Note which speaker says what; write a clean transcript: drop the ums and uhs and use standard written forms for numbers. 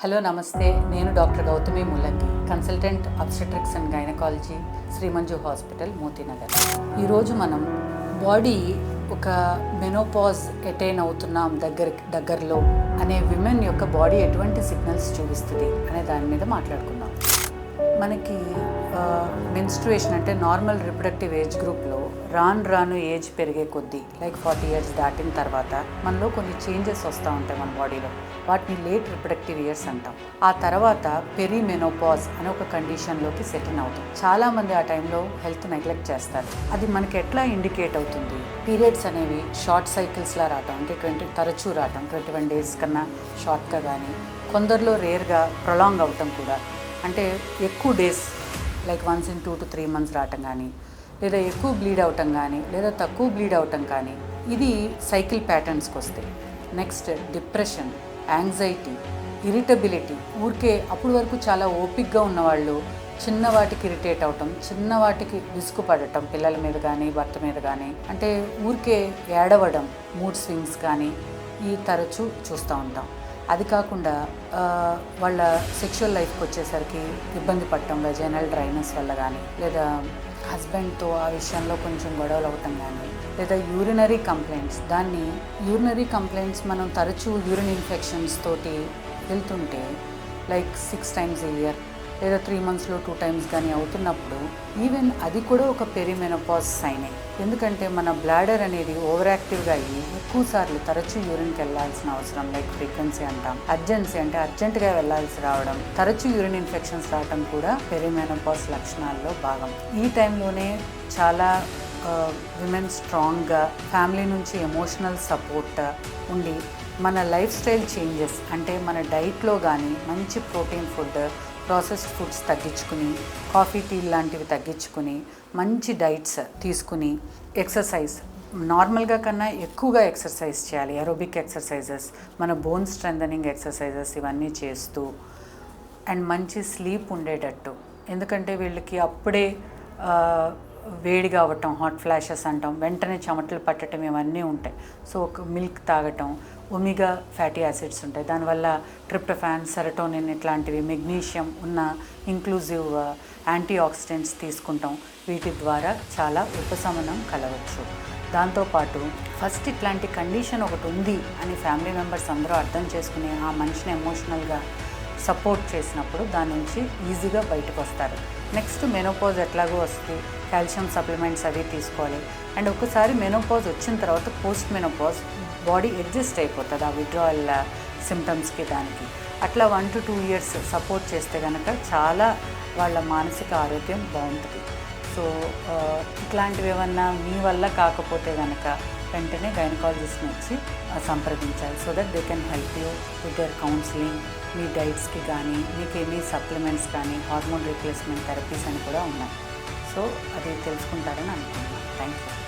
Speaker 1: Hello నమస్తే, నేను doctor Gautami ముల్లంగి, consultant obstetrics and gynaecology, Srimanju hospital, Moti Nagar. ఈరోజు మనం బాడీ ఒక మెనోపాజ్ అటైన్ అవుతున్నాం దగ్గరలో అనే విమెన్ యొక్క బాడీ ఎటువంటి సిగ్నల్స్ చూపిస్తుంది అనే దాని మీద మాట్లాడుకుందాం. మనకి మెన్స్ట్రుయేషన్ అంటే నార్మల్ రిప్రొడక్టివ్ ఏజ్ గ్రూప్లో రాను ఏజ్ పెరిగే కొద్దీ లైక్ 40 years దాటిన తర్వాత మనలో కొన్ని చేంజెస్ వస్తూ ఉంటాయి మన బాడీలో. వాటిని లేట్ రిప్రొడక్టివ్ ఇయర్స్ అంటాం. ఆ తర్వాత పెరిమెనోపాజ్ అనే ఒక కండిషన్లోకి సెటిల్ అవుతాం. చాలామంది ఆ టైంలో హెల్త్ నెగ్లెక్ట్ చేస్తారు. అది మనకి ఎట్లా ఇండికేట్ అవుతుంది? పీరియడ్స్ అనేవి షార్ట్ సైకిల్స్లా రావటం, అంటే తరచూ రావటం, 21 days కన్నా షార్ట్గా కానీ, కొందరిలో రేర్గా ప్రొలాంగ్ అవటం కూడా, అంటే ఎక్కువ days like once in 2 to 3 months రావటం కానీ, లేదా ఎక్కువ బ్లీడ్ అవటం కానీ, లేదా తక్కువ బ్లీడ్ అవటం కానీ, ఇది సైకిల్ ప్యాటర్న్స్కి వస్తాయి. Next depression, anxiety, irritability. ఊరికే అప్పటి వరకు చాలా ఓపిక్గా ఉన్నవాళ్ళు చిన్న వాటికి ఇరిటేట్ అవటం, చిన్న వాటికి విసుగుపడటం, పిల్లల మీద కానీ భర్త మీద కానీ, అంటే ఊరికే ఏడవడం, మూడ్ స్వింగ్స్ కానీ ఈ తరచూ చూస్తూ ఉంటాం. అది కాకుండా వాళ్ళ సెక్షువల్ లైఫ్కి వచ్చేసరికి ఇబ్బంది పడటం, వెజైనల్ డ్రైనెస్ వల్ల కానీ, లేదా హస్బెండ్తో ఆ విషయంలో కొంచెం గొడవలు అవ్వటం కానీ, లేదా యూరినరీ కంప్లైంట్స్ మనం తరచూ యూరిన్ ఇన్ఫెక్షన్స్ తోటి వెళ్తుంటే లైక్ 6 times a year లేదా 3 monthsలో 2 times కానీ అవుతున్నప్పుడు ఈవెన్ అది కూడా ఒక పెరిమెనోపాజ్ సైనే. ఎందుకంటే మన బ్లాడర్ అనేది ఓవర్ యాక్టివ్గా అయ్యి ఎక్కువసార్లు తరచూ యూరిన్కి వెళ్ళాల్సిన అవసరం, లైక్ ఫ్రీక్వెన్సీ అంటాం. అర్జెన్సీ అంటే అర్జెంటుగా వెళ్ళాల్సి రావడం, తరచూ యూరిన్ ఇన్ఫెక్షన్స్ రావడం కూడా పెరిమెనోపాజ్ లక్షణాల్లో భాగం. ఈ టైంలోనే చాలా విమెన్ స్ట్రాంగ్గా ఫ్యామిలీ నుంచి ఎమోషనల్ సపోర్ట్ ఉండి మన లైఫ్ స్టైల్ చేంజెస్, అంటే మన డైట్లో కానీ మంచి ప్రోటీన్ ఫుడ్, ప్రాసెస్డ్ ఫుడ్స్ తగ్గించుకుని, కాఫీ టీ లాంటివి తగ్గించుకుని, మంచి డైట్స్ తీసుకుని, ఎక్సర్సైజ్ నార్మల్గా కన్నా ఎక్కువగా ఎక్సర్సైజ్ చేయాలి. ఏరోబిక్ ఎక్సర్సైజెస్, మన బోన్ స్ట్రెంథనింగ్ ఎక్సర్సైజెస్ ఇవన్నీ చేస్తూ, అండ్ మంచి స్లీప్ ఉండేటట్టు. ఎందుకంటే వీళ్ళకి అప్పుడే వేడిగా అవ్వటం, హాట్ ఫ్లాషెస్ అంటాం, వెంటనే చెమటలు పట్టడం ఇవన్నీ ఉంటాయి. సో ఒక మిల్క్ తాగటం, ఒమేగా ఫ్యాటీ యాసిడ్స్ ఉంటాయి, దానివల్ల ట్రిప్టోఫాన్, సెరటోనిన్ ఇట్లాంటివి, మెగ్నీషియం ఉన్న ఇంక్లూజివ్ యాంటీ ఆక్సిడెంట్స్ తీసుకుంటాం. వీటి ద్వారా చాలా ఉపశమనం కలవచ్చు. దాంతోపాటు ఫస్ట్ ఇట్లాంటి కండిషన్ ఒకటి ఉంది అని ఫ్యామిలీ మెంబర్స్ అందరూ అర్థం చేసుకుని ఆ మనిషిని ఎమోషనల్గా సపోర్ట్ చేసినప్పుడు దాని నుంచి ఈజీగా బయటకు వస్తారు. నెక్స్ట్ మెనోపాజ్ ఎట్లాగో వస్తుంది, కాల్షియం సప్లిమెంట్స్ అవి తీసుకోవాలి. అండ్ ఒకసారి మెనోపాజ్ వచ్చిన తర్వాత పోస్ట్ మెనోపాజ్ బాడీ అడ్జస్ట్ అయిపోతుంది ఆ విత్డ్రాయల్ సిమ్టమ్స్కి దానికి. అట్లా 1 to 2 years సపోర్ట్ చేస్తే కనుక చాలా వాళ్ళ మానసిక ఆరోగ్యం బాగుంటుంది. సో ఇట్లాంటివి ఏమన్నా మీ వల్ల కాకపోతే కనుక వెంటనే గైనకాలజిస్ట్ని వచ్చి సంప్రదించాలి. So that they can help you with their counselling. మీ డైట్స్కి కానీ, మీకు ఏమీ సప్లిమెంట్స్ కానీ, హార్మోన్ రీప్లేస్మెంట్ థెరపీస్ అని కూడా ఉన్నాయి. సో అది తెలుసుకుంటారని అనుకుంటున్నాను. Thank you.